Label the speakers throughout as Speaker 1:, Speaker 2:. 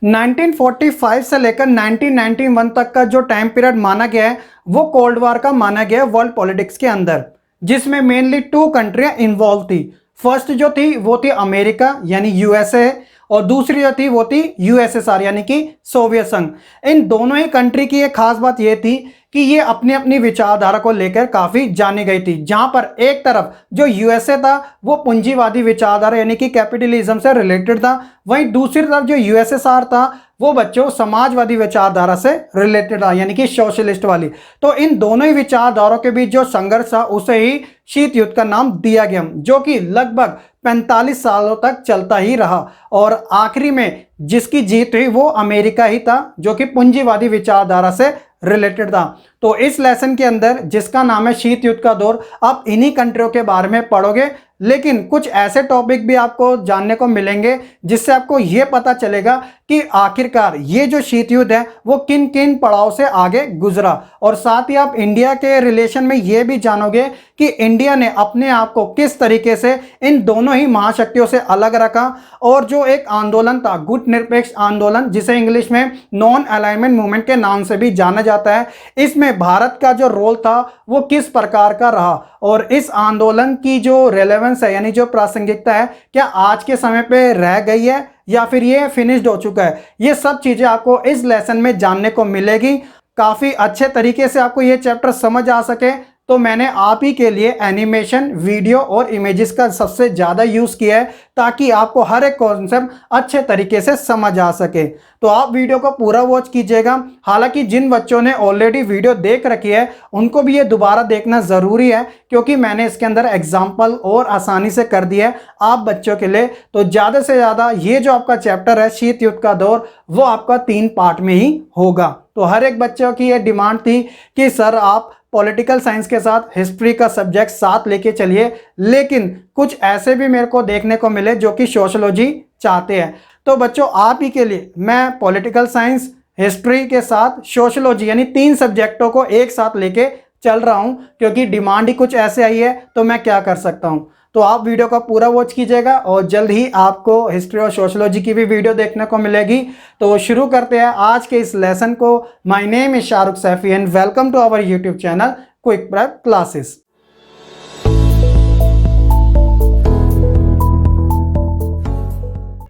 Speaker 1: 1945 से लेकर 1991 तक का जो टाइम पीरियड माना गया है वो कोल्ड वॉर का माना गया है वर्ल्ड पॉलिटिक्स के अंदर, जिसमें मेनली 2 कंट्रियां इन्वॉल्व थी। फर्स्ट जो थी वो थी अमेरिका यानी यूएसए, और दूसरी जो थी वो थी यूएसएसआर यानी कि सोवियत संघ। इन दोनों ही कंट्री की एक खास बात ये थी कि ये अपनी अपनी विचारधारा को लेकर काफी जानी गई थी। जहां पर एक तरफ जो यूएसए था वो पूंजीवादी विचारधारा यानी कि कैपिटलिज्म से रिलेटेड था, वहीं दूसरी तरफ जो यूएसएसआर था वो बच्चों समाजवादी विचारधारा से रिलेटेड था यानी कि सोशलिस्ट वाली। तो इन दोनों ही विचारधाराओं के बीच जो संघर्ष था उसे ही शीत युद्ध का नाम दिया गया, जो कि लगभग 45 सालों तक चलता ही रहा। और आखिरी में जिसकी जीत हुई वो अमेरिका ही था, जो कि पूंजीवादी विचारधारा से रिलेटेड था। तो इस लेसन के अंदर जिसका नाम है शीत युद्ध का दौर, आप इन्हीं कंट्रियों के बारे में पढ़ोगे, लेकिन कुछ ऐसे टॉपिक भी आपको जानने को मिलेंगे जिससे आपको यह पता चलेगा कि आखिरकार ये जो शीत युद्ध है वो किन किन पड़ाव से आगे गुजरा। और साथ ही आप इंडिया के रिलेशन में ये भी जानोगे कि इंडिया ने अपने आप को किस तरीके से इन दोनों ही महाशक्तियों से अलग रखा, और जो एक आंदोलन था गुट निरपेक्ष आंदोलन, जिसे इंग्लिश में नॉन अलाइनमेंट मूवमेंट के नाम से भी जाना जाता है, इसमें भारत का जो रोल था वो किस प्रकार का रहा, और इस आंदोलन की जो रेलेवेंस है यानी जो प्रासंगिकता है क्या आज के समय पे रह गई है या फिर ये फिनिश्ड हो चुका है, ये सब चीजें आपको इस लेसन में जानने को मिलेगी। काफी अच्छे तरीके से आपको ये चैप्टर समझ आ सके तो मैंने आप ही के लिए एनिमेशन, वीडियो और इमेजेस का सबसे ज़्यादा यूज़ किया है ताकि आपको हर एक कॉन्सेप्ट अच्छे तरीके से समझ आ सके। तो आप वीडियो को पूरा वॉच कीजिएगा। हालांकि जिन बच्चों ने ऑलरेडी वीडियो देख रखी है उनको भी ये दोबारा देखना ज़रूरी है, क्योंकि मैंने इसके अंदर एग्जाम्पल और आसानी से कर दिया है आप बच्चों के लिए। तो ज़्यादा से ज़्यादा ये जो आपका चैप्टर है शीत युद्ध का दौर, वो आपका 3 पार्ट में ही होगा। तो हर एक बच्चों की ये डिमांड थी कि सर आप पॉलिटिकल साइंस के साथ हिस्ट्री का सब्जेक्ट साथ लेके चलिए, लेकिन कुछ ऐसे भी मेरे को देखने को मिले जो कि सोशलॉजी चाहते हैं। तो बच्चों आप ही के लिए मैं पॉलिटिकल साइंस, हिस्ट्री के साथ सोशलॉजी यानी 3 सब्जेक्टों को एक साथ लेके चल रहा हूं, क्योंकि डिमांड ही कुछ ऐसे आई है तो मैं क्या कर सकता हूं। तो आप वीडियो का पूरा वॉच कीजिएगा और जल्द ही आपको हिस्ट्री और सोशलॉजी की भी वीडियो देखने को मिलेगी। तो शुरू करते हैं आज के इस लेसन को। My name is Shahrukh Saifi and welcome to our YouTube channel Quick Prep Classes.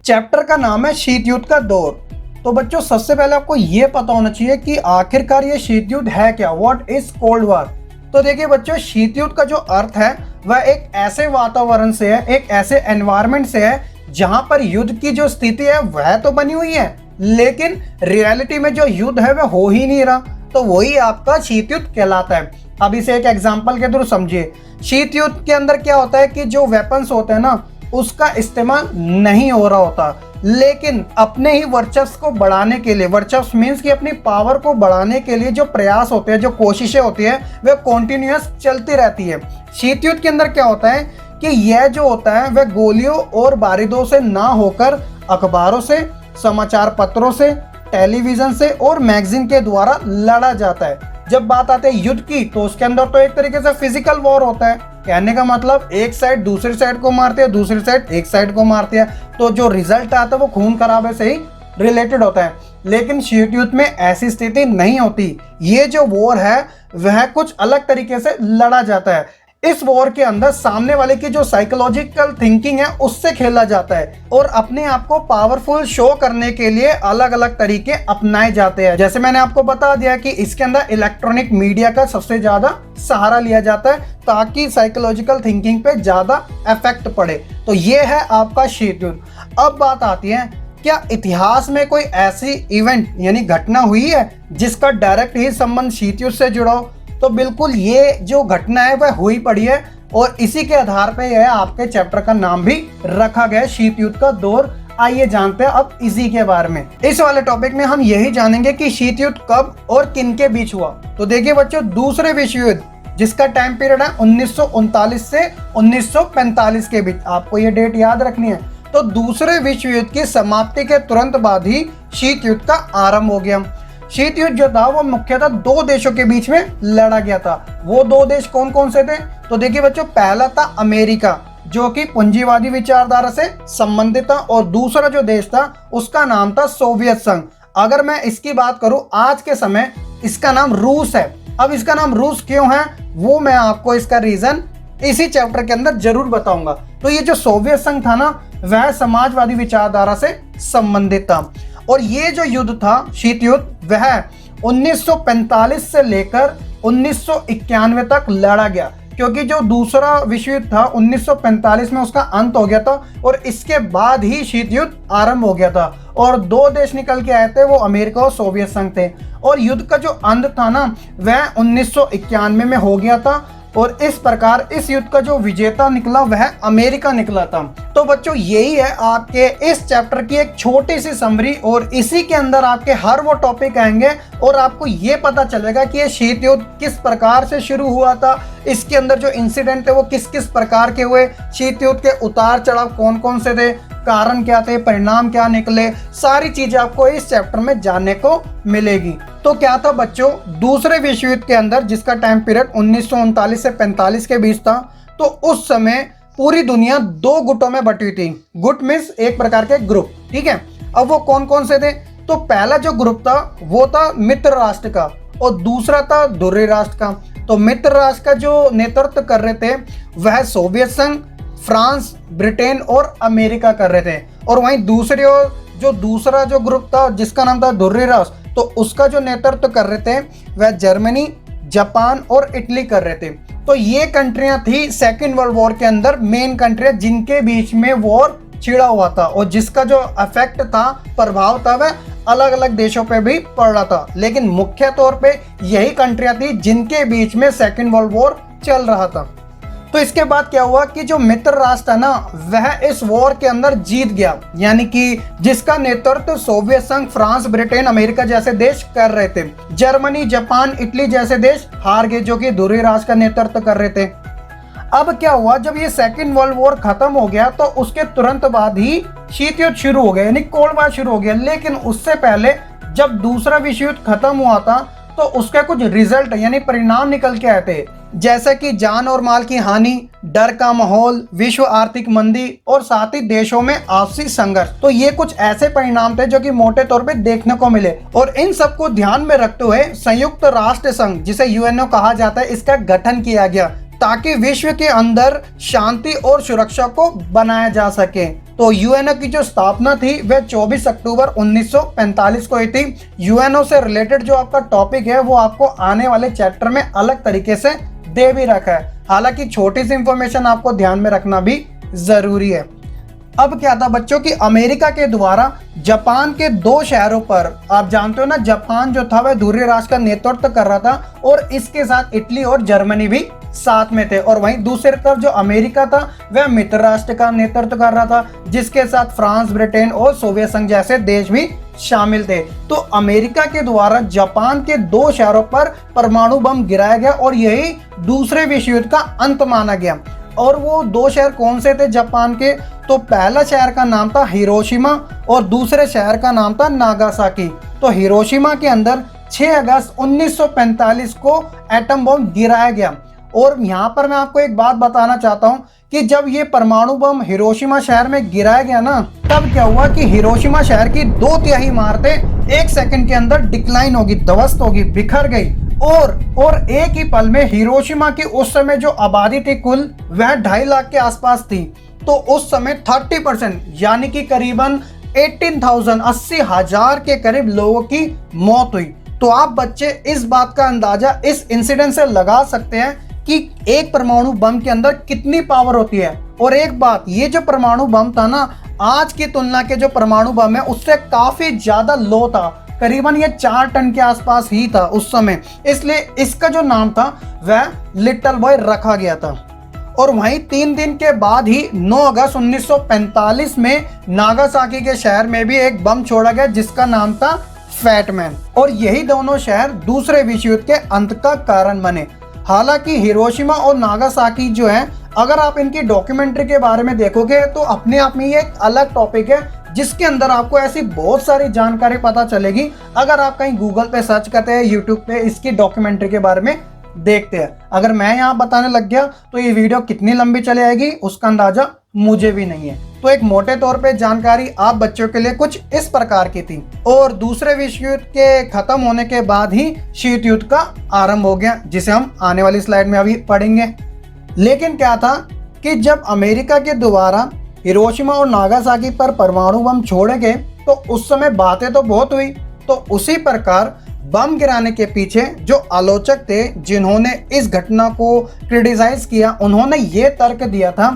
Speaker 1: Chapter का नाम है शीत युद्ध का दौर। तो बच्चों सबसे पहले आपको यह पता होना चाहिए कि आखिरकार ये शीत युद्ध है क्या, व्हाट इज कोल्ड वॉर। तो देखिए बच्चों, शीत युद्ध का जो अर्थ है वह एक ऐसे वातावरण से है, एक ऐसे एनवायरनमेंट से है जहां पर युद्ध की जो स्थिति है वह तो बनी हुई है, लेकिन रियलिटी में जो युद्ध है वह हो ही नहीं रहा। तो वही आपका शीत युद्ध कहलाता है। अब इसे एक एग्जांपल के थ्रू समझिए। शीत युद्ध के अंदर क्या होता है कि जो वेपन्स होते हैं ना उसका इस्तेमाल नहीं हो रहा होता, लेकिन अपने ही वर्चस्व को बढ़ाने के लिए, वर्चस्व मीन्स कि अपनी पावर को बढ़ाने के लिए जो प्रयास होते हैं, जो कोशिशें होती है वह कॉन्टिन्यूअस चलती रहती है। शीत युद्ध के अंदर क्या होता है कि यह जो होता है वह गोलियों और बारूदों से ना होकर अखबारों से, समाचार पत्रों से, टेलीविजन से और मैगजीन के द्वारा लड़ा जाता है। जब बात आती है युद्ध की तो उसके अंदर तो एक तरीके से फिजिकल वॉर होता है। कहने का मतलब एक साइड दूसरी साइड को मारती है, दूसरी साइड एक साइड को मारती है, तो जो रिजल्ट आता है वो खून खराबे से ही रिलेटेड होता है। लेकिन शीत युद्ध में ऐसी स्थिति नहीं होती। ये जो वॉर है वह कुछ अलग तरीके से लड़ा जाता है। इस वॉर के अंदर सामने वाले की जो साइकोलॉजिकल थिंकिंग है उससे खेला जाता है और अपने आप को पावरफुल शो करने के लिए अलग अलग तरीके अपनाए जाते हैं। जैसे मैंने आपको बता दिया कि इसके अंदर इलेक्ट्रॉनिक मीडिया का सबसे ज्यादा सहारा लिया जाता है ताकि साइकोलॉजिकल थिंकिंग पे ज्यादा इफेक्ट पड़े। तो ये है आपका शीत युद्ध। अब बात आती है, क्या इतिहास में कोई ऐसी इवेंट यानी घटना हुई है जिसका डायरेक्ट ही संबंध शीत युद्ध से जुड़ा हो? तो बिल्कुल ये जो घटना है वह हुई पड़ी है और इसी के आधार पे यह आपके चैप्टर का नाम भी रखा गया है, शीत युद्ध का दौर। आइए जानते हैं अब इसी के बारे में। इस वाले टॉपिक में हम यही जानेंगे कि शीत युद्ध कब और किन के बीच हुआ। तो देखिए बच्चों, दूसरे विश्व युद्ध जिसका टाइम पीरियड है 1939 से 1945 के बीच, आपको ये डेट याद रखनी है। तो दूसरे विश्व युद्ध की समाप्ति के तुरंत बाद ही शीत युद्ध का आरंभ हो गया। शीत युद्ध जो था वो मुख्यतः 2 देशों के बीच में लड़ा गया था। वो 2 देश कौन कौन से थे? तो देखिए बच्चों, पहला था अमेरिका जो कि पूंजीवादी विचारधारा से संबंधित था, और दूसरा जो देश था उसका नाम था सोवियत संघ। अगर मैं इसकी बात करूं आज के समय, इसका नाम रूस है। अब इसका नाम रूस क्यों है वो मैं आपको इसका रीजन इसी चैप्टर के अंदर जरूर बताऊंगा। तो ये जो सोवियत संघ था ना, वह समाजवादी विचारधारा से संबंधित था, और ये जो युद्ध था, शीत युद्ध, वह 1945 से लेकर 1991 तक लड़ा गया, क्योंकि जो दूसरा विश्व युद्ध था 1945 में उसका अंत हो गया था, और इसके बाद ही शीत युद्ध आरंभ हो गया था, और दो देश निकल के आए थे, वो अमेरिका और सोवियत संघ थे। और युद्ध का जो अंत था ना, वह 1991 में हो गया था, और इस प्रकार इस युद्ध का जो विजेता निकला वह अमेरिका निकला था। तो बच्चों, यही है आपके इस चैप्टर की एक छोटी सी समरी, और इसी के अंदर आपके हर वो टॉपिक आएंगे, और आपको ये पता चलेगा कि ये शीत युद्ध किस प्रकार से शुरू हुआ था, इसके अंदर जो इंसिडेंट थे वो किस किस प्रकार के हुए, शीत युद्ध के उतार चढ़ाव कौन कौन से थे, कारण क्या थे, परिणाम क्या निकले, सारी चीजें आपको इस चैप्टर में जानने को मिलेगी। तो क्या था बच्चों, दूसरे विश्व युद्ध के अंदर, जिसका टाइम पीरियड 1939 से 45 के बीच था, तो उस समय पूरी दुनिया दो गुटों में बटी थी। गुट मीन्स एक प्रकार के ग्रुप, ठीक है। अब वो कौन कौन से थे? तो पहला जो ग्रुप था वो था मित्र राष्ट्र का, और दूसरा था ध्रुवीय राष्ट्र का। तो मित्र राष्ट्र का जो नेतृत्व कर रहे थे वह सोवियत संघ, फ्रांस, ब्रिटेन और अमेरिका कर रहे थे, और वहीं दूसरी ओर जो दूसरा जो ग्रुप था जिसका नाम था ध्रुवीय राष्ट्र, तो उसका जो नेतृत्व कर रहे थे वह जर्मनी, जापान और इटली कर रहे थे। तो ये कंट्रियां थी सेकेंड वर्ल्ड वॉर के अंदर मेन कंट्रियां जिनके बीच में वॉर छिड़ा हुआ था, और जिसका जो इफेक्ट था, प्रभाव था, वह अलग अलग देशों पे भी पड़ रहा था, लेकिन मुख्य तौर पे यही कंट्रियां थी जिनके बीच में सेकेंड वर्ल्ड वॉर चल रहा था। तो इसके बाद क्या हुआ कि जो मित्र राष्ट्र है ना, वह इस वॉर के अंदर जीत गया, यानी कि जिसका नेतृत्व सोवियत संघ, फ्रांस, ब्रिटेन, अमेरिका जैसे देश कर रहे थे। जर्मनी, जापान, इटली जैसे देश हार गए, जो कि ध्रुवीय राष्ट्र का नेतृत्व कर रहे थे। अब क्या हुआ, जब ये सेकेंड वर्ल्ड वॉर खत्म हो गया तो उसके तुरंत बाद ही शीत युद्ध शुरू हो गया, यानी कोल्ड वॉर शुरू हो गया। लेकिन उससे पहले जब दूसरा विश्व युद्ध खत्म हुआ था तो उसके कुछ रिजल्ट यानी परिणाम निकल के आए थे, जैसे कि जान और माल की हानि, डर का माहौल, विश्व आर्थिक मंदी और साथ ही देशों में आपसी संघर्ष। तो ये कुछ ऐसे परिणाम थे जो कि मोटे तौर पे देखने को मिले, और इन सबको ध्यान में रखते हुए संयुक्त राष्ट्र संघ, जिसे यूएनओ कहा जाता है, इसका गठन किया गया ताकि विश्व के अंदर शांति और सुरक्षा को बनाया जा सके। तो यूएनओ की जो स्थापना थी वह 24 अक्टूबर 1945 को हुई थी। यूएनओ से रिलेटेड जो आपका टॉपिक है वो आपको आने वाले चैप्टर में अलग तरीके से दे भी रखा है, हालांकि छोटी सी इंफॉर्मेशन आपको ध्यान में रखना भी जरूरी है। अब क्या था बच्चों कि अमेरिका के द्वारा जापान के दो शहरों पर, आप जानते हो ना, जापान जो था वह ध्रुवीय राष्ट्र का नेतृत्व कर रहा था, और इसके साथ इटली और जर्मनी भी साथ में थे, और वहीं दूसरी तरफ जो अमेरिका था वह मित्र राष्ट्र का नेतृत्व कर रहा था, जिसके साथ फ्रांस, ब्रिटेन और सोवियत संघ जैसे देश भी शामिल थे। तो अमेरिका के द्वारा जापान के दो शहरों पर परमाणु बम गिराया गया, और यही दूसरे विश्व युद्ध का अंत माना गया। और वो दो शहर कौन से थे जापान के? तो पहला शहर का नाम था हिरोशिमा, और दूसरे शहर का नाम था नागासाकी। तो हिरोशिमा के अंदर 6 अगस्त 1945 को एटम बम गिराया गया। और यहाँ पर मैं आपको एक बात बताना चाहता हूँ कि जब ये परमाणु बम हिरोशिमा शहर में गिराया गया ना, तब क्या हुआ कि हिरोशिमा शहर की 2/3 इमारतें 1 सेकंड के अंदर डिक्लाइन होगी, ध्वस्त होगी, बिखर गई। और एक ही पल में हिरोशिमा की उस समय जो आबादी थी कुल, वह 2.5 लाख के आसपास थी। तो उस समय 30% यानी कि करीबन 18,000 80,000 के करीब लोगों की मौत हुई। तो आप बच्चे इस बात का अंदाजा इस इंसिडेंट से लगा सकते हैं कि एक परमाणु बम के अंदर कितनी पावर होती है। और एक बात, ये जो परमाणु बम था ना, आज की तुलना के जो परमाणु बम है उससे काफी ज्यादा लो था, करीबन ये 4 टन के आसपास ही था उस समय, इसलिए इसका जो नाम था वह लिटिल बॉय रखा गया था। और वहीं 3 दिन के बाद ही 9 अगस्त 1945 में नागासाकी के शहर में भी एक बम छोड़ा गया जिसका नाम था फैटमैन, और यही दोनों शहर दूसरे विश्व युद्ध के अंत का कारण बने। हालांकि हिरोशिमा और नागासाकी जो है, अगर आप इनकी डॉक्यूमेंट्री के बारे में देखोगे तो अपने आप में ये एक अलग टॉपिक है, जिसके अंदर आपको ऐसी बहुत सारी जानकारी पता चलेगी। अगर आप कहीं गूगल पे सर्च करते हैं, यूट्यूब पे इसकी डॉक्यूमेंट्री के बारे में, देखते हैं। अगर मैं यहाँ बताने लग गया तो ये वीडियो कितनी लंबी चले आएगी उसका अंदाजा मुझे भी नहीं है। तो एक मोटे तौर पे जानकारी आप बच्चों के लिए कुछ इस प्रकार की थी। और दूसरे विश्व युद्ध के खत्म होने के बाद ही शीत युद्ध का आरंभ हो गया, जिसे हम आने वाली स्लाइड में अभी पढ़ेंगे। लेकिन क्या था कि जब अमेरिका के द्वारा हिरोशिमा और नागासाकी पर परमाणु बम छोड़े गए तो उस समय बातें तो बहुत हुई। तो उसी प्रकार बम गिराने के पीछे जो आलोचक थे जिन्होंने इस घटना को क्रिटिसाइज किया, उन्होंने ये तर्क दिया था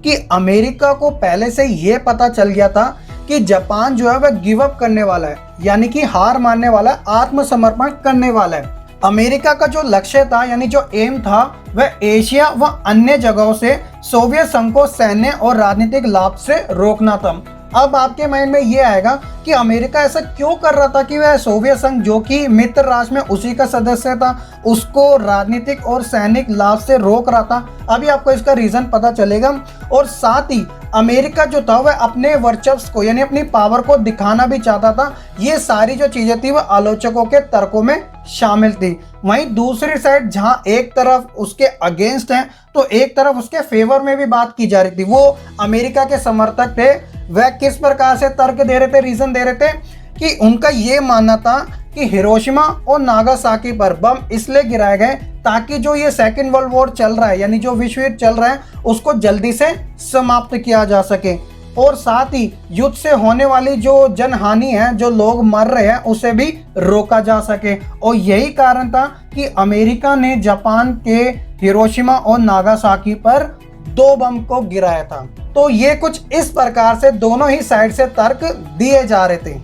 Speaker 1: कि अमेरिका को पहले से ये पता चल गया था कि जापान जो है वह गिव अप करने वाला है, यानी कि हार मानने वाला है, आत्मसमर्पण करने वाला है। अमेरिका का जो लक्ष्य था यानी जो एम था वह एशिया व अन्य जगहों से सोवियत संघ को सैन्य और राजनीतिक लाभ से रोकना था। अब आपके माइंड में ये आएगा कि अमेरिका ऐसा क्यों कर रहा था कि वह सोवियत संघ जो कि मित्र राष्ट्र में उसी का सदस्य था उसको राजनीतिक और सैनिक लाभ से रोक रहा था। अभी आपको इसका रीजन पता चलेगा। और साथ ही अमेरिका जो था वह अपने वर्चस्व को यानी अपनी पावर को दिखाना भी चाहता था। ये सारी जो चीजें थी वह आलोचकों के तर्कों में शामिल थी। वहीं दूसरी साइड जहां एक तरफ उसके अगेंस्ट है तो एक तरफ उसके फेवर में भी बात की जा रही थी। वो अमेरिका के समर्थक थे, वह किस प्रकार से तर्क दे रहे थे, रीजन दे रहे थे कि उनका ये मानना था कि हिरोशिमा और नागासाकी पर बम इसलिए गिराए गए ताकि जो ये सेकेंड वर्ल्ड वॉर चल रहा है यानी जो विश्व युद्ध चल रहा है उसको जल्दी से समाप्त किया जा सके। और साथ ही युद्ध से होने वाली जो जनहानि है, जो लोग मर रहे हैं, उसे भी रोका जा सके। और यही कारण था कि अमेरिका ने जापान के हिरोशिमा और नागासाकी पर 2 बम को गिराया था। तो ये कुछ इस प्रकार से दोनों ही साइड से तर्क दिए जा रहे थे।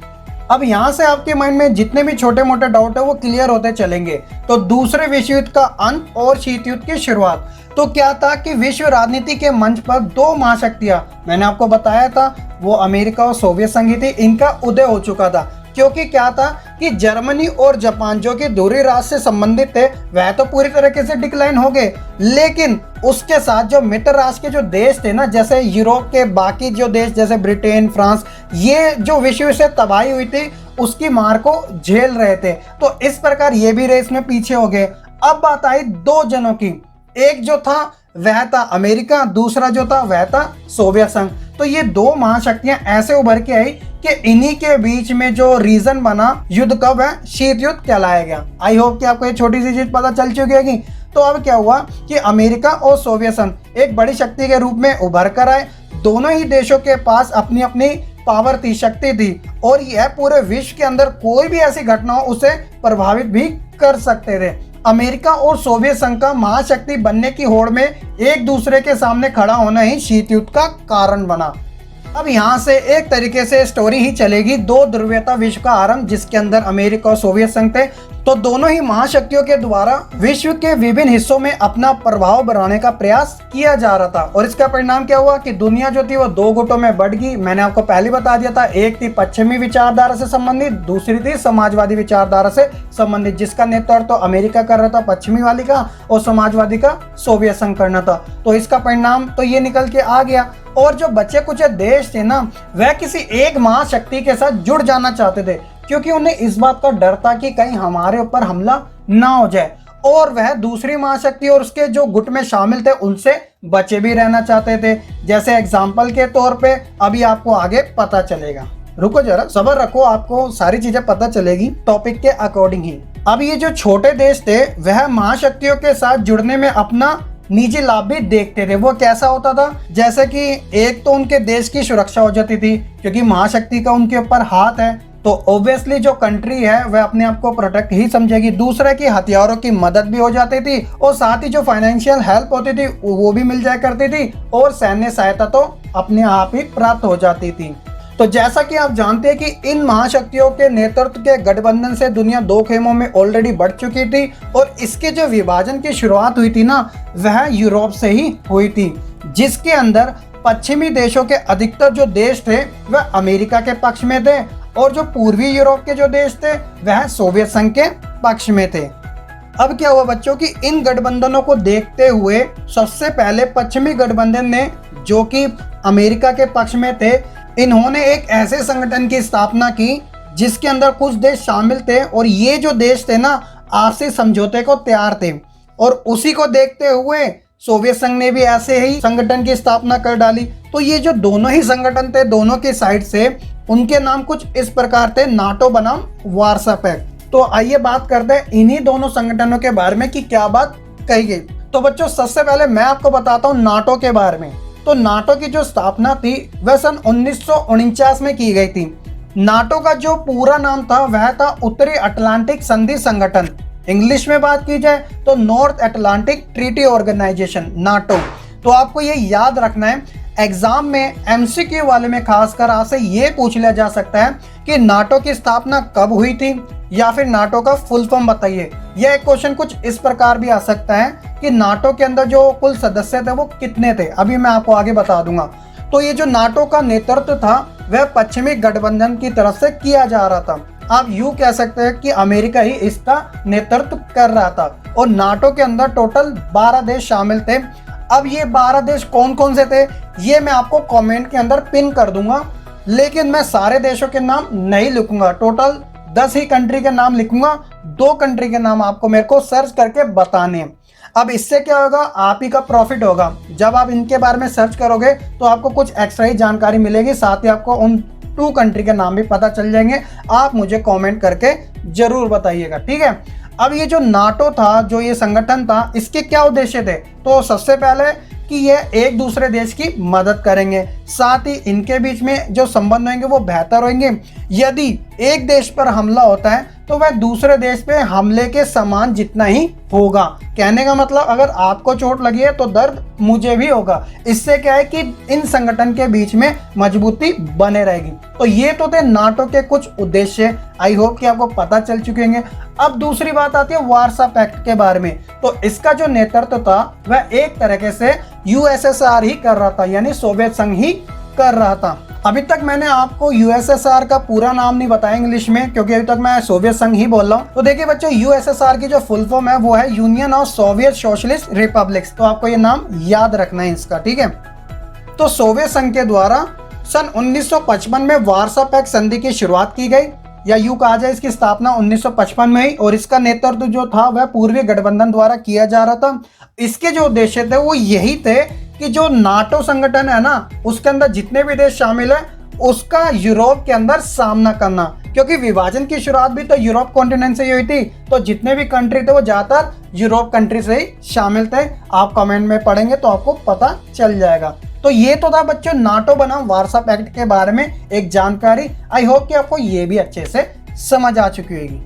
Speaker 1: अब यहाँ से आपके माइंड में जितने भी छोटे मोटे डाउट है वो क्लियर होते चलेंगे। तो दूसरे विश्व युद्ध का अंत और शीत युद्ध की शुरुआत। तो क्या था कि विश्व राजनीति के मंच पर 2 महाशक्तियां, मैंने आपको बताया था वो अमेरिका और सोवियत संघ थी, इनका उदय हो चुका था। क्योंकि क्या था कि जर्मनी और जापान जो कि दूरी राष्ट्र से संबंधित थे वह तो पूरी तरीके से डिक्लाइन हो गए, लेकिन उसके साथ जो मित्र राष्ट्र के जो देश थे ना, जैसे यूरोप के बाकी जो देश जैसे ब्रिटेन, फ्रांस, ये जो विश्व से तबाही हुई थी उसकी मार को झेल रहे थे। तो इस प्रकार ये भी रेस में पीछे हो गए। अब बात आई 2 जनों की, एक जो था वह था अमेरिका, दूसरा जो था वह था सोवियत संघ। तो ये 2 महाशक्तियां ऐसे उभर के आई कि इन्हीं के बीच में जो रीजन बना युद्ध का वह शीत युद्ध कहलाया गया। आई होप कि आपको ये छोटी सी चीज पता चल चुकी है। तो अब क्या हुआ कि अमेरिका और सोवियत संघ एक बड़ी शक्ति के रूप में उभर कर आए। दोनों ही देशों के पास अपनी अपनी पावर थी, शक्ति थी, और यह पूरे विश्व के अंदर कोई भी ऐसी घटना हो उसे प्रभावित भी कर सकते थे। अमेरिका और सोवियत संघ का महाशक्ति बनने की होड़ में एक दूसरे के सामने खड़ा होना ही शीत युद्ध का कारण बना। अब यहाँ से एक तरीके से स्टोरी ही चलेगी 2 ध्रुवीयता विश्व का आरंभ, जिसके अंदर अमेरिका और सोवियत संघ थे। तो दोनों ही महाशक्तियों के द्वारा विश्व के विभिन्न हिस्सों में अपना प्रभाव बढ़ाने का प्रयास किया जा रहा था। और इसका परिणाम क्या हुआ कि दुनिया जो थी वो 2 गुटों में बढ़ गई। मैंने आपको पहले बता दिया था, एक थी पश्चिमी विचारधारा से संबंधित, दूसरी थी समाजवादी विचारधारा से संबंधित, जिसका नेतृत्व तो अमेरिका कर रहा था पश्चिमी वाली का, और समाजवादी का सोवियत संघ करना था। तो इसका परिणाम तो ये निकल के आ गया। और जो बचे कुछ देश थे ना, वह किसी एक महाशक्ति के साथ जुड़ जाना चाहते थे, क्योंकि उन्हें इस बात का डर था कि कहीं हमारे ऊपर हमला ना हो जाए, और वह दूसरी महाशक्ति और उसके जो गुट में शामिल थे उनसे बचे भी रहना चाहते थे। जैसे एग्जाम्पल के तौर पे अभी आपको आगे पता चलेगा। रुको जरा, सब्र रखो, आपको सारी चीजें पता चलेगी टॉपिक के अकॉर्डिंग ही। अब ये जो छोटे देश थे वह महाशक्तियों के साथ जुड़ने में अपना निजी लाभ भी देखते थे। वो कैसा होता था, जैसे कि एक तो उनके देश की सुरक्षा हो जाती थी, क्योंकि महाशक्ति का उनके ऊपर हाथ है, तो ऑब्वियसली जो कंट्री है वह अपने आप को प्रोटेक्ट ही समझेगी। दूसरा की हथियारों की मदद भी हो जाती थी, और साथ ही जो फाइनेंशियल हेल्प होती थी वो भी मिल जाया करती थी, और सैन्य सहायता तो अपने आप ही प्राप्त हो जाती थी। तो जैसा कि आप जानते हैं कि इन महाशक्तियों के नेतृत्व के गठबंधन से दुनिया 2 खेमों में ऑलरेडी बढ़ चुकी थी, और इसके जो विभाजन की शुरुआत हुई थी ना, वह यूरोप से ही हुई थी, जिसके अंदर पश्चिमी देशों के अधिकतर जो देश थे वह अमेरिका के पक्ष में थे, और जो पूर्वी यूरोप के जो देश थे वह सोवियत संघ के पक्ष में थे। अब क्या हुआ बच्चों कि इन गठबंधनों को देखते हुए सबसे पहले पश्चिमी गठबंधन ने, जो कि अमेरिका के पक्ष में थे, इन्होंने एक ऐसे संगठन की स्थापना की जिसके अंदर कुछ देश शामिल थे, और ये जो देश थे ना आपसी समझौते को तैयार थे। और उसी को देखते हुए सोवियत संघ ने भी ऐसे ही संगठन की स्थापना कर डाली। तो ये जो दोनों ही संगठन थे, दोनों की साइड से उनके नाम कुछ इस प्रकार थे, नाटो बनाम वार्सा पैक्ट। तो आइए बात करते हैं इन्हीं दोनों संगठनों के बारे में कि क्या बात कही गई। तो बच्चों सबसे पहले मैं आपको बताता हूँ नाटो के बारे में। तो नाटो की जो स्थापना थी वह सन 1949 में की गई थी। नाटो का जो पूरा नाम था वह था उत्तरी अटलांटिक संधि संगठन। इंग्लिश में बात की जाए तो North Atlantic Treaty Organization, NATO. तो आपको ये याद रखना है, एग्जाम में एमसीक्यू वाले में खासकर आपसे ये पूछ लिया जा सकता है कि नाटो की स्थापना कब हुई थी या फिर नाटो का फुल फॉर्म बताइए। यह एक क्वेश्चन कुछ इस प्रकार भी आ सकता है कि नाटो के अंदर जो कुल सदस्य थे वो कितने थे, अभी मैं आपको आगे बता दूंगा। तो ये जो नाटो का नेतृत्व था वह पश्चिमी गठबंधन की तरफ से किया जा रहा था। आप यूं कह सकते हैं कि अमेरिका ही इसका नेतृत्व कर रहा था और नाटो के अंदर टोटल 12 देश शामिल थे। अब ये 12 देश कौन कौन से थे ये मैं आपको कमेंट के अंदर पिन कर दूंगा, लेकिन मैं सारे देशों के नाम नहीं लिखूंगा, टोटल 10 ही कंट्री के नाम लिखूंगा। 2 कंट्री के नाम आपको मेरे को सर्च करके बताने हैं। अब इससे क्या होगा, आप ही का प्रॉफिट होगा। जब आप इनके बारे में सर्च करोगे तो आपको कुछ एक्स्ट्रा ही जानकारी मिलेगी, साथ ही आपको उन 2 कंट्री के नाम भी पता चल जाएंगे। आप मुझे कमेंट करके जरूर बताइएगा, ठीक है। अब ये जो नाटो था, जो ये संगठन था, इसके क्या उद्देश्य थे? तो सबसे पहले कि ये एक दूसरे देश की मदद करेंगे, साथ ही इनके बीच में जो संबंध होंगे वो बेहतर होंगे। यदि एक देश पर हमला होता है तो वह दूसरे देश पे हमले के समान जितना ही होगा। कहने का मतलब अगर आपको चोट लगी है तो दर्द मुझे भी होगा। इससे क्या है कि इन संगठन के बीच में मजबूती बने रहेगी। तो ये तो थे नाटो के कुछ उद्देश्य। आई होप कि आपको पता चल चुके होंगे। अब दूसरी बात आती है वार्सा पैक्ट के बारे में। तो इसका जो नेतृत्व था वह एक तरीके से यूएसएसआर ही कर रहा था, यानी सोवियत संघ ही कर रहा था। अभी तक मैंने आपको यूएसएसआर का पूरा नाम नहीं बताया इंग्लिश में, क्योंकि अभी तक मैं सोवियत संघ ही बोल रहा हूँ। तो देखिए बच्चों, यूएसएसआर की जो फुल फॉर्म है वो है union of Soviet socialist republics. तो आपको ये नाम याद रखना है इसका, ठीक है। तो सोवियत संघ के द्वारा सन 1955 में वार्सा पैक्ट संधि की शुरुआत की गई, या यूं कहा जाए इसकी स्थापना 1955 में ही, और इसका नेतृत्व जो था वह पूर्वी गठबंधन द्वारा किया जा रहा था। इसके जो उद्देश्य थे वो यही थे कि जो नाटो संगठन है ना, उसके अंदर जितने भी देश शामिल है उसका यूरोप के अंदर सामना करना, क्योंकि विभाजन की शुरुआत भी तो यूरोप कॉन्टिनेंट से ही हुई थी। तो जितने भी कंट्री थे वो ज्यादातर यूरोप कंट्री से ही शामिल थे। आप कमेंट में पढ़ेंगे तो आपको पता चल जाएगा। तो ये तो था बच्चों नाटो बनाम वार्सा पैक्ट के बारे में एक जानकारी। आई होप कि आपको ये भी अच्छे से समझ आ चुकी होगी।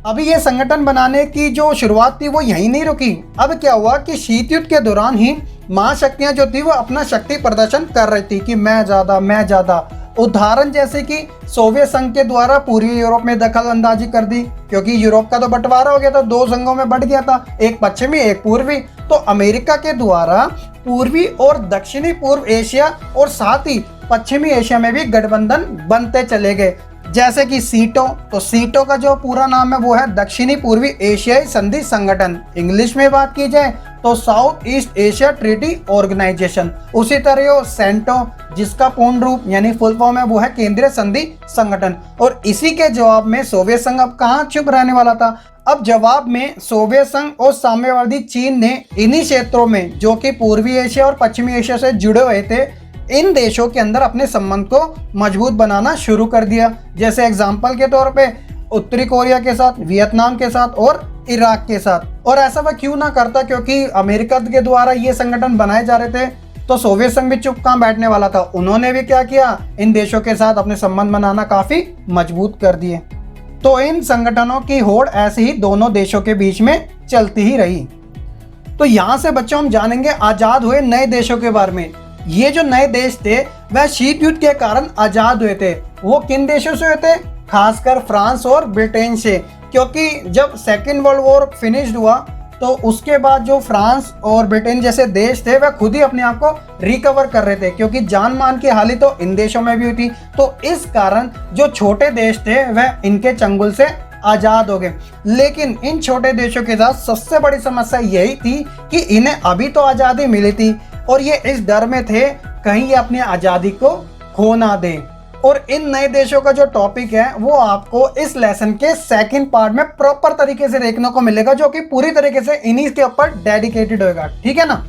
Speaker 1: अभी ये संगठन बनाने की जो शुरुआत थी वो यहीं नहीं रुकी। अब क्या हुआ कि शीत युद्ध के दौरान ही महाशक्तियां जो थी वो अपना शक्ति प्रदर्शन कर रही थी कि मैं ज्यादा। उदाहरण जैसे कि सोवियत संघ के द्वारा पूर्वी यूरोप में दखल अंदाजी कर दी, क्योंकि यूरोप का तो बंटवारा हो गया था, 2 संघों में बढ़ गया था, एक पश्चिमी एक पूर्वी। तो अमेरिका के द्वारा पूर्वी और दक्षिणी पूर्व एशिया और साथ ही पश्चिमी एशिया में भी गठबंधन बनते चले गए, जैसे कि सीटो। तो सीटो का जो पूरा नाम है वो है दक्षिणी पूर्वी एशियाई संधि संगठन। इंग्लिश में बात की जाए तो South East Asia Treaty Organization. उसी तरह हो सेंटो, जिसका पूर्ण रूप यानी फुल फॉर्म है वो है केंद्रीय संधि संगठन। और इसी के जवाब में सोवियत संघ अब कहाँ चुप रहने वाला था। अब जवाब में सोवियत संघ और साम्यवादी चीन ने इन्हीं क्षेत्रों में, जो कि पूर्वी एशिया और पश्चिमी एशिया से जुड़े हुए थे, इन देशों के अंदर अपने संबंध को मजबूत बनाना शुरू कर दिया। जैसे एग्जाम्पल के तौर पे उत्तरी कोरिया के साथ, वियतनाम के साथ और इराक के साथ। और ऐसा वह क्यों ना करता, क्योंकि अमेरिका के द्वारा ये संगठन बनाए जा रहे थे। तो सोवियत संघ भी चुप कहाँ बैठने वाला था। उन्होंने भी क्या किया, इन देशों के साथ अपने संबंध बनाना काफी मजबूत कर दिए। तो इन संगठनों की होड़ ऐसे ही दोनों देशों के बीच में चलती ही रही। तो यहाँ से बच्चों हम जानेंगे आजाद हुए नए देशों के बारे में। ये जो नए देश थे वह शीत युद्ध के कारण आजाद हुए थे। वो किन देशों से हुए थे? खासकर फ्रांस और ब्रिटेन से, क्योंकि जब सेकेंड वर्ल्ड वॉर फिनिश्ड हुआ तो उसके बाद जो फ्रांस और ब्रिटेन जैसे देश थे वह खुद ही अपने आप को रिकवर कर रहे थे, क्योंकि जान मान की हानि तो इन देशों में भी हुई थी। तो इस कारण जो छोटे देश थे वह इनके चंगुल से आजाद हो गए। लेकिन इन छोटे देशों के साथ सबसे बड़ी समस्या यही थी कि इन्हें अभी तो आज़ादी मिली थी और ये इस डर में थे कहीं ये अपनी आज़ादी को खो ना दे। और इन नए देशों का जो टॉपिक है वो आपको इस लेसन के सेकंड पार्ट में प्रॉपर तरीके से देखने को मिलेगा, जो कि पूरी तरीके से इन्हीं के ऊपर डेडिकेटेड होगा, ठीक है ना।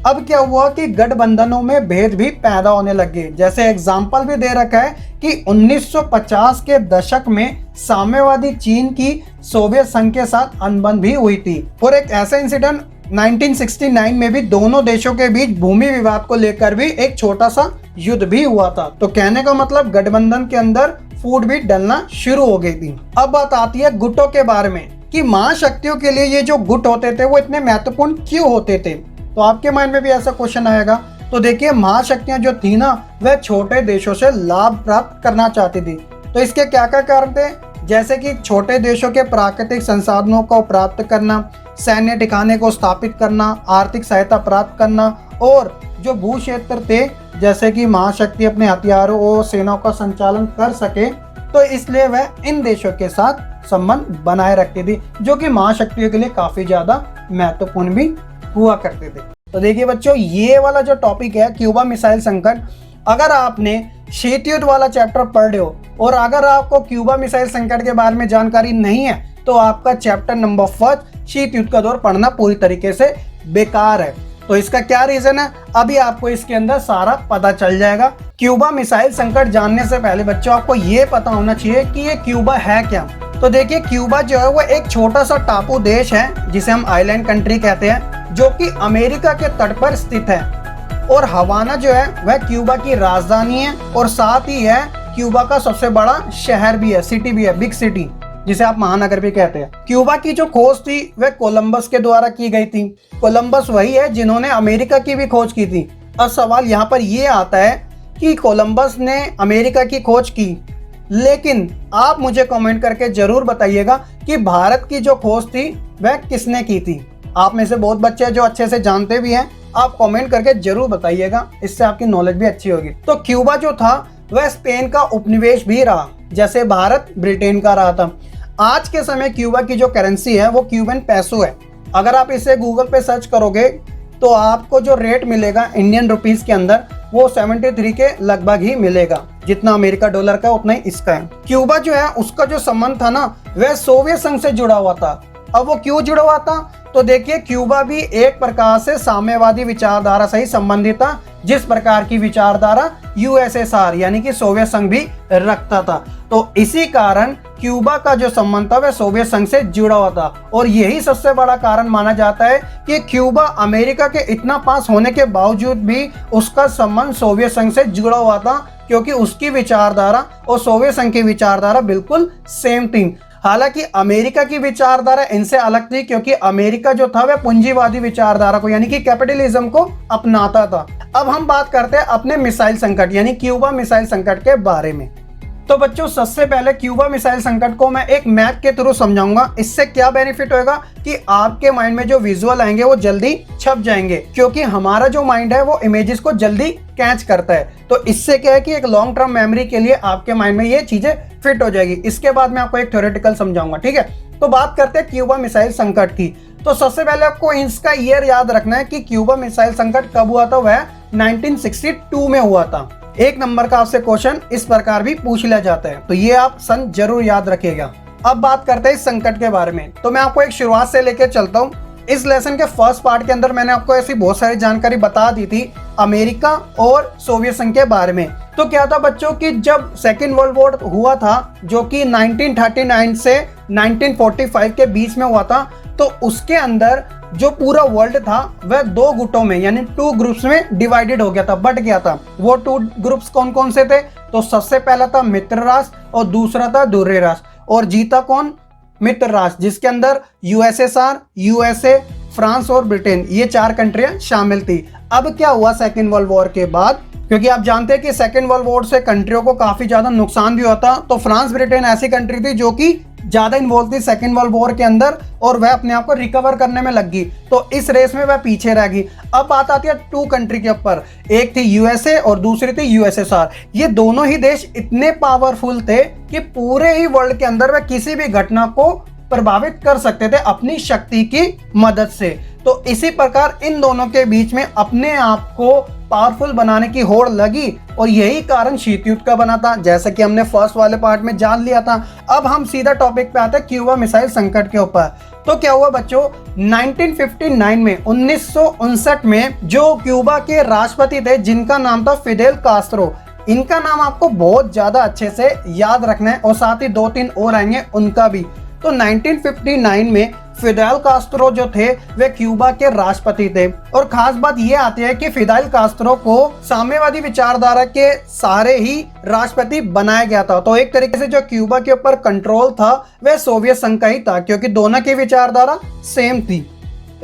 Speaker 1: अब क्या हुआ कि गठबंधनों में भेद भी पैदा होने लगे। जैसे एग्जाम्पल भी दे रखा है कि 1950 के दशक में साम्यवादी चीन की सोवियत संघ के साथ अनबन भी हुई थी, और एक ऐसा इंसिडेंट 1969 में भी दोनों देशों के बीच भूमि विवाद को लेकर भी एक छोटा सा युद्ध भी हुआ था। तो कहने का मतलब गठबंधन के अंदर फूट भी डलना शुरू हो गई थी। अब बात आती है गुटों के बारे में कि महाशक्तियों के लिए ये जो गुट होते थे वो इतने महत्वपूर्ण क्यों होते थे। तो आपके माइंड में भी ऐसा क्वेश्चन आएगा। तो देखिए, महाशक्तियां जो थी ना वह छोटे देशों से लाभ प्राप्त करना चाहती थी। तो इसके क्या क्या कारण थे, जैसे कि छोटे देशों के प्राकृतिक संसाधनों को प्राप्त करना, सैन्य ठिकाने को स्थापित करना, आर्थिक सहायता प्राप्त करना, और जो भू क्षेत्र थे जैसे कि महाशक्ति अपने हथियारों और सेनाओं का संचालन कर सके, तो इसलिए वह इन देशों के साथ संबंध बनाए रखती थी, जो कि महाशक्तियों के लिए काफी ज्यादा महत्वपूर्ण भी हुआ करते थे। तो देखिए बच्चों, ये वाला जो टॉपिक है क्यूबा मिसाइल संकट, अगर आपने शीत युद्ध वाला चैप्टर पढ़ रहे हो और अगर आपको क्यूबा मिसाइल संकट के बारे में जानकारी नहीं है, तो आपका चैप्टर नंबर 1 शीत युद्ध का दौर पढ़ना पूरी तरीके से बेकार है। तो इसका क्या रीजन है, अभी आपको इसके अंदर सारा पता चल जाएगा। क्यूबा मिसाइल संकट जानने से पहले बच्चों आपको ये पता होना चाहिए कि ये क्यूबा है क्या। तो देखिए, क्यूबा जो है वो एक छोटा सा टापू देश है जिसे हम आइलैंड कंट्री कहते हैं, जो कि अमेरिका के तट पर स्थित है। और हवाना जो है वह क्यूबा की राजधानी है और साथ ही है क्यूबा का सबसे बड़ा शहर भी है, सिटी भी है, बिग सिटी, जिसे आप महानगर भी कहते हैं। क्यूबा की जो खोज थी वह कोलंबस के द्वारा की गई थी। कोलंबस वही है जिन्होंने अमेरिका की भी खोज की थी। अब सवाल यहाँ पर यह आता है कि कोलंबस ने अमेरिका की खोज की, लेकिन आप मुझे कमेंट करके जरूर बताइएगा कि भारत की जो खोज थी वह किसने की थी। आप में से बहुत बच्चे जो अच्छे से जानते भी हैं, आप कमेंट करके जरूर बताइएगा, इससे आपकी नॉलेज भी अच्छी होगी। तो क्यूबा जो था वह स्पेन का उपनिवेश भी रहा, जैसे भारत ब्रिटेन का रहा था। आज के समय क्यूबा की जो करेंसी है वो क्यूबन पैसो है। अगर आप इसे गूगल पे सर्च करोगे तो आपको जो रेट मिलेगा इंडियन रुपीस के अंदर वो 73 के लगभग ही मिलेगा, जितना अमेरिका डॉलर का उतना ही इसका है। क्यूबा जो है उसका जो संबंध था ना वह सोवियत संघ से जुड़ा हुआ था। अब वो क्यों जुड़ा हुआ था, तो देखिए क्यूबा भी एक प्रकार से साम्यवादी विचारधारा से ही संबंधित था, जिस प्रकार की विचारधारा यूएसएसआर यानी कि सोवियत संघ भी रखता था। तो इसी कारण क्यूबा का जो संबंध था वह सोवियत संघ से जुड़ा हुआ था, और यही सबसे बड़ा कारण माना जाता है कि क्यूबा अमेरिका के इतना पास होने के बावजूद भी उसका संबंध सोवियत संघ से जुड़ा हुआ था, क्योंकि उसकी विचारधारा और सोवियत संघ की विचारधारा बिल्कुल सेम थी। हालांकि अमेरिका की विचारधारा इनसे अलग थी, क्योंकि अमेरिका जो था वह पूंजीवादी विचारधारा को यानी कि कैपिटलिज्म को अपनाता था। अब हम बात करते हैं अपने मिसाइल संकट यानी क्यूबा मिसाइल संकट के बारे में। तो बच्चों, सबसे पहले क्यूबा मिसाइल संकट को मैं एक मैप के थ्रू समझाऊंगा। इससे क्या बेनिफिट होगा कि आपके माइंड में जो विजुअल आएंगे वो जल्दी छप जाएंगे, क्योंकि हमारा जो माइंड है वो इमेजेस को जल्दी कैच करता है। तो इससे क्या है कि एक लॉन्ग टर्म मेमोरी के लिए आपके माइंड में ये चीजें फिट हो जाएगी। इसके बाद मैं आपको एक थ्योरेटिकल समझाऊंगा, ठीक है। तो बात करते हैं क्यूबा मिसाइल संकट की। तो सबसे पहले आपको इसका ईयर याद रखना है कि क्यूबा मिसाइल संकट कब हुआ था। वह 1962 में हुआ था। एक नंबर का आपसे क्वेश्चन इस प्रकार भी पूछ लिया जाता है, तो ये आप सन जरूर याद रखिएगा। अब बात करते हैं इस संकट के बारे में। तो मैं आपको एक शुरुआत से लेकर चलता हूँ। इस लेसन के फर्स्ट पार्ट के अंदर मैंने आपको ऐसी बहुत सारी जानकारी बता दी थी अमेरिका और सोवियत संघ के बारे में। तो क्या था बच्चों कि जब सेकेंड वर्ल्ड वॉर हुआ था, जो कि 1939 से 1945 के बीच में हुआ था, तो उसके अंदर जो पूरा वर्ल्ड था वह दो गुटों में यानी 2 ग्रुप्स में डिवाइडेड हो गया था, बट गया था। वो 2 ग्रुप्स कौन कौन से थे, तो सबसे पहला था मित्र राष्ट्र और दूसरा था दूसरे राष्ट्र। और जीता कौन, मित्र राष्ट्र, जिसके अंदर यूएसएसआर, यूएसए, फ्रांस और ब्रिटेन ये 4 कंट्रियां शामिल थी। अब क्या हुआ सेकेंड वर्ल्ड वॉर के बाद, क्योंकि आप जानते हैं कि सेकेंड वर्ल्ड वॉर से कंट्रियों को काफी ज्यादा नुकसान भी होता, तो फ्रांस ब्रिटेन ऐसी कंट्री थी जो कि ज्यादा इन्वॉल्व थी सेकेंड वर्ल्ड वॉर के अंदर, और वह अपने आप को रिकवर करने में लग गई। तो इस रेस में वह पीछे रह गई। अब बात आती है 2 कंट्री के ऊपर, एक थी यूएसए और दूसरी थी यूएसएसआर। ये दोनों ही देश इतने पावरफुल थे कि पूरे ही वर्ल्ड के अंदर वह किसी भी घटना को प्रभावित कर सकते थे अपनी शक्ति की मदद से। तो इसी प्रकार इन दोनों के बीच में अपने आप को पावरफुल बनाने की होड़ लगी और यही कारण शीत युद्ध का बना था, जैसा कि हमने फर्स्ट वाले पार्ट में जान लिया था। अब हम सीधा टॉपिक पे आते हैं क्यूबा मिसाइल संकट के ऊपर। तो क्या हुआ बच्चों, 1959 में 1959 में जो क्यूबा के राष्ट्रपति थे जिनका नाम था फिडेल कास्ट्रो, इनका नाम आपको बहुत ज्यादा अच्छे से याद रखना है और साथ ही 2-3 और आएंगे उनका भी। तो 1959 में फिडेल कास्ट्रो जो थे वे क्यूबा के राष्ट्रपति थे और खास बात यह आती है कि फिडेल कास्ट्रो को साम्यवादी विचारधारा के सहारे ही राष्ट्रपति बनाया गया था। तो एक तरीके से जो क्यूबा के ऊपर कंट्रोल था वह सोवियत संघ का ही था, क्योंकि दोनों की विचारधारा सेम थी।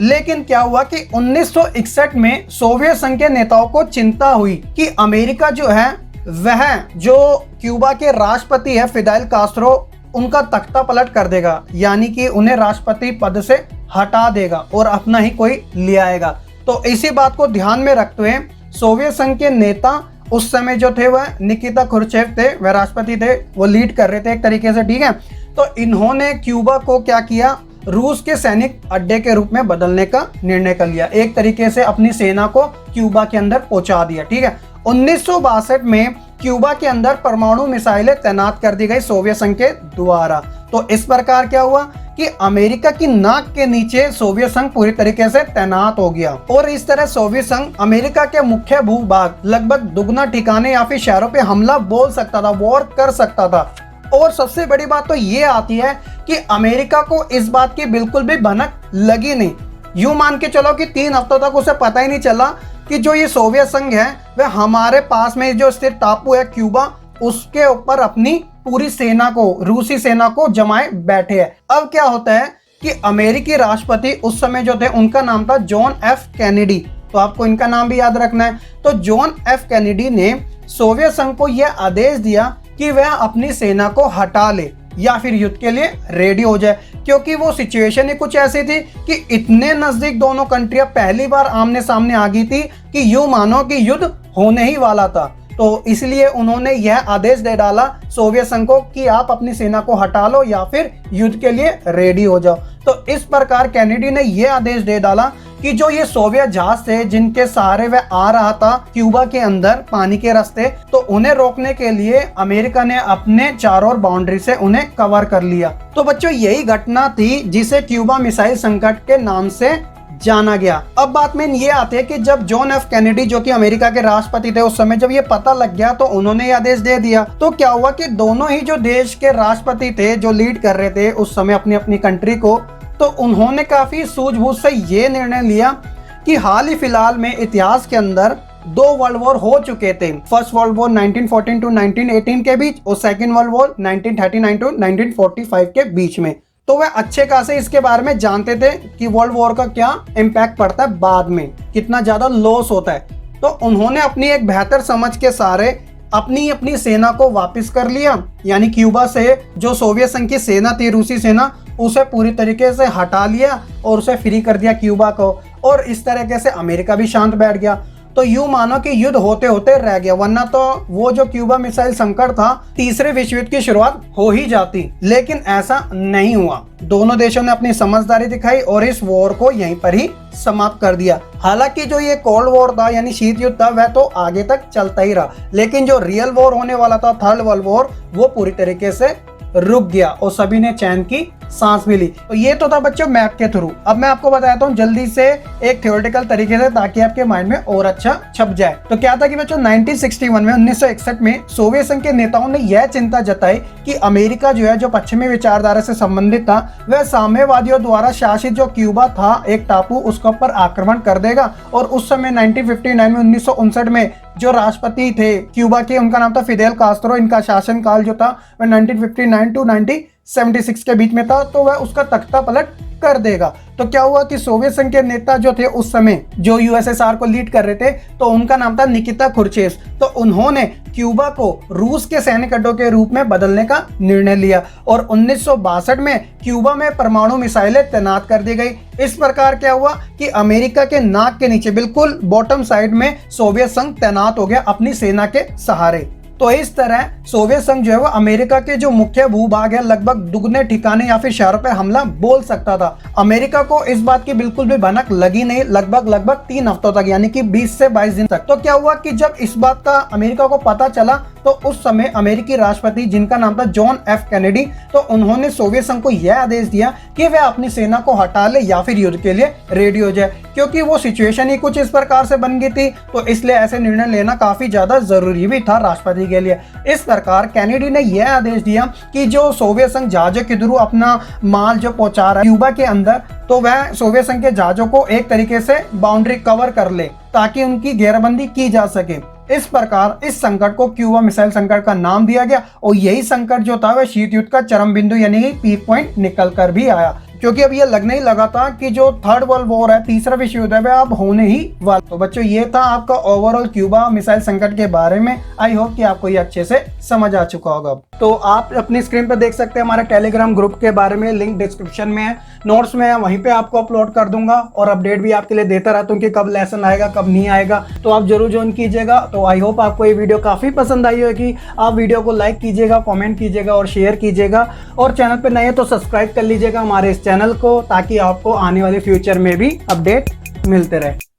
Speaker 1: लेकिन क्या हुआ कि 1961 में सोवियत संघ के नेताओं को चिंता हुई कि अमेरिका जो है वह जो क्यूबा के राष्ट्रपति है फिडेल कास्ट्रो उनका तख्ता पलट कर देगा, यानी कि उन्हें राष्ट्रपति पद से हटा देगा और अपना ही कोई ले आएगा। तो इसी बात को ध्यान में रखते हुए सोवियत संघ के नेता उस समय जो थे वह निकिता क्रुश्चेव थे, वह राष्ट्रपति थे, वो लीड कर रहे थे एक तरीके से, ठीक है। तो इन्होंने क्यूबा को क्या किया, रूस के सैनिक अड्डे के रूप में बदलने का निर्णय कर लिया, एक तरीके से अपनी सेना को क्यूबा के अंदर पहुंचा दिया, ठीक है। 1962 में क्यूबा के अंदर परमाणु मिसाइलें तैनात कर दी गई सोवियत संघ के द्वारा। तो इस प्रकार क्या हुआ कि अमेरिका की नाक के नीचे सोवियत संघ पूरी तरीके से तैनात हो गया और इस तरह सोवियत संघ अमेरिका के मुख्य भूभाग लगभग दुगना ठिकाने या फिर शहरों पे हमला बोल सकता था, वॉर कर सकता था। और सबसे बड़ी बात तो ये आती है कि अमेरिका को इस बात की बिल्कुल भी भनक लगी नहीं। यूं मान के चलो कि 3 हफ्तों तक उसे पता ही नहीं चला कि जो ये सोवियत संघ है वह हमारे पास में जो स्थित टापू है क्यूबा, उसके ऊपर अपनी पूरी सेना को, रूसी सेना को जमाए बैठे हैं। अब क्या होता है कि अमेरिकी राष्ट्रपति उस समय जो थे उनका नाम था जॉन एफ कैनेडी, तो आपको इनका नाम भी याद रखना है। तो जॉन एफ कैनेडी ने सोवियत संघ को यह आदेश दिया कि वह अपनी सेना को हटा ले या फिर युद्ध के लिए रेडी हो जाए, क्योंकि वो सिचुएशन ही कुछ ऐसी थी कि इतने नजदीक दोनों कंट्रियां पहली बार आमने सामने आ गई थी कि यूं मानो कि युद्ध होने ही वाला था। तो इसलिए उन्होंने यह आदेश दे डाला सोवियत संघ को कि आप अपनी सेना को हटा लो या फिर युद्ध के लिए रेडी हो जाओ। तो इस प्रकार कैनेडी ने यह आदेश दे डाला कि जो ये सोवियत जहाज थे जिनके सहारे वह आ रहा था क्यूबा के अंदर पानी के रास्ते, तो उन्हें रोकने के लिए अमेरिका ने अपने चारों ओर बाउंड्री से उन्हें कवर कर लिया। तो बच्चों यही घटना थी जिसे क्यूबा मिसाइल संकट के नाम से जाना गया। अब बात में ये आती है कि जब जॉन एफ कैनेडी जो कि अमेरिका के राष्ट्रपति थे उस समय जब ये पता लग गया तो उन्होंने ये आदेश दे दिया। तो क्या हुआ कि दोनों ही जो देश के राष्ट्रपति थे जो लीड कर रहे थे उस समय अपनी अपनी कंट्री को, तो उन्होंने काफी सूझबूझ से ये निर्णय लिया कि हाल ही फिलहाल में इतिहास के अंदर 2 वर्ल्ड वॉर हो चुके थे। फर्स्ट वर्ल्ड वॉर 1914 टू 1918 के बीच और सेकेंड वर्ल्ड वॉर 1939 टू 1945 के बीच में। तो वह अच्छे खासे इसके बारे में जानते थे कि वर्ल्ड वॉर का क्या इम्पैक्ट पड़ता है, बाद में कितना ज्यादा लॉस होता है। तो उन्होंने अपनी एक बेहतर समझ के सारे अपनी सेना को वापस कर लिया, यानी क्यूबा से जो सोवियत संघ की सेना थी, रूसी सेना, उसे पूरी तरीके से हटा लिया और उसे फ्री कर दिया क्यूबा को। और इस तरीके से अमेरिका भी शांत बैठ गया। तो यूं मानो कि युद्ध होते होते रह गया, वरना तो वो जो क्यूबा मिसाइल संकट था तीसरे विश्व युद्ध की शुरुआत हो ही जाती, लेकिन ऐसा नहीं हुआ। दोनों देशों ने अपनी समझदारी दिखाई और इस वॉर को यहीं पर ही समाप्त कर दिया। हालांकि जो ये कोल्ड वॉर था यानी शीत युद्ध था वह तो आगे तक चलता ही रहा, लेकिन जो रियल वॉर होने वाला था थर्ड वर्ल्ड वॉर, वो पूरी तरीके से रुक गया और सभी ने चैन की सांस भी ली। तो ये तो था बच्चों मैप के थ्रू। अब मैं आपको बताता हूँ जल्दी से एक थ्योरेटिकल तरीके से, ताकि आपके माइंड में और अच्छा छप जाए। तो क्या था कि बच्चों 1961 में 1961 में सोवियत संघ के नेताओं ने यह चिंता जताई कि अमेरिका जो है, जो पश्चिमी विचारधारा से संबंधित था, वह साम्यवादियों द्वारा शासित जो क्यूबा था एक टापू, उसके ऊपर आक्रमण कर देगा। और उस समय 1959 में 1959 में जो राष्ट्रपति थे क्यूबा के, उनका नाम था फिडेल कास्ट्रो, इनका शासनकाल जो था वह 1959 टू 1976 के बीच में था, तो वह उसका तख्ता पलट कर देगा। तो क्या हुआ कि सोवियत संघ के नेता जो थे उस समय जो यूएसएसआर को लीड कर रहे थे, तो उनका नाम था निकिता क्रुश्चेव। तो उन्होंने क्यूबा को रूस के सैनिक अड्डों के रूप में बदलने का निर्णय लिया और 1962 में क्यूबा में परमाणु मिसाइलें तैनात कर दी गई। इस प्रकार क्या हुआ कि अमेरिका के नाक के नीचे बिल्कुल बॉटम साइड में सोवियत संघ तैनात हो गया अपनी सेना के सहारे। तो इस तरह सोवियत संघ जो है वो अमेरिका के जो मुख्य भूभाग है लगभग दुगने ठिकाने या फिर शहरों पे हमला बोल सकता था। अमेरिका को इस बात की बिल्कुल भी भनक लगी नहीं लगभग 3 हफ्तों तक, यानी कि 20 से 22 दिन तक। तो क्या हुआ कि जब इस बात का अमेरिका को पता चला तो उस समय अमेरिकी राष्ट्रपति जिनका नाम था जॉन एफ कैनेडी, तो उन्होंने सोवियत संघ को यह आदेश दिया कि वह अपनी सेना को हटा ले या फिर युद्ध के लिए रेडी हो जाए, क्योंकि वो सिचुएशन ही कुछ इस प्रकार से बन गई थी। तो इसलिए ऐसे निर्णय लेना काफी ज्यादा जरूरी भी था राष्ट्रपति के लिए। इस प्रकार कैनेडी ने यह आदेश दिया कि जो सोवियत संघ जहाजों के थ्रू अपना माल जो पहुंचा रहा है क्यूबा के अंदर, तो वह सोवियत संघ के जहाजों को एक तरीके से बाउंड्री कवर कर ले ताकि उनकी घेराबंदी की जा सके। इस प्रकार इस संकट को क्यूबा मिसाइल संकट का नाम दिया गया और यही संकट जो था वह शीत युद्ध का चरम बिंदु यानी कि पीक पॉइंट निकल कर भी आया, क्योंकि अब ये लगने ही लगा था कि जो थर्ड वर्ल्ड वॉर है, तीसरा विश्व युद्ध है, वह अब होने ही वाला। तो बच्चों ये था आपका ओवरऑल क्यूबा मिसाइल संकट के बारे में। आई होप कि आपको ये अच्छे से समझ आ चुका होगा। तो आप अपनी स्क्रीन पर देख सकते हैं हमारे टेलीग्राम ग्रुप के बारे में, लिंक डिस्क्रिप्शन में है, नोट्स में है, वहीं पे आपको अपलोड कर दूंगा और अपडेट भी आपके लिए देता रहता हूँ कि कब लेसन आएगा कब नहीं आएगा, तो आप जरूर ज्वाइन कीजिएगा। तो आई होप आपको ये वीडियो काफी पसंद आई होगी। आप वीडियो को लाइक कीजिएगा, कमेंट कीजिएगा और शेयर कीजिएगा, और चैनल पे नए हैं तो सब्सक्राइब कर लीजिएगा हमारे इस चैनल को, ताकि आपको आने वाले फ्यूचर में भी अपडेट मिलते रहे।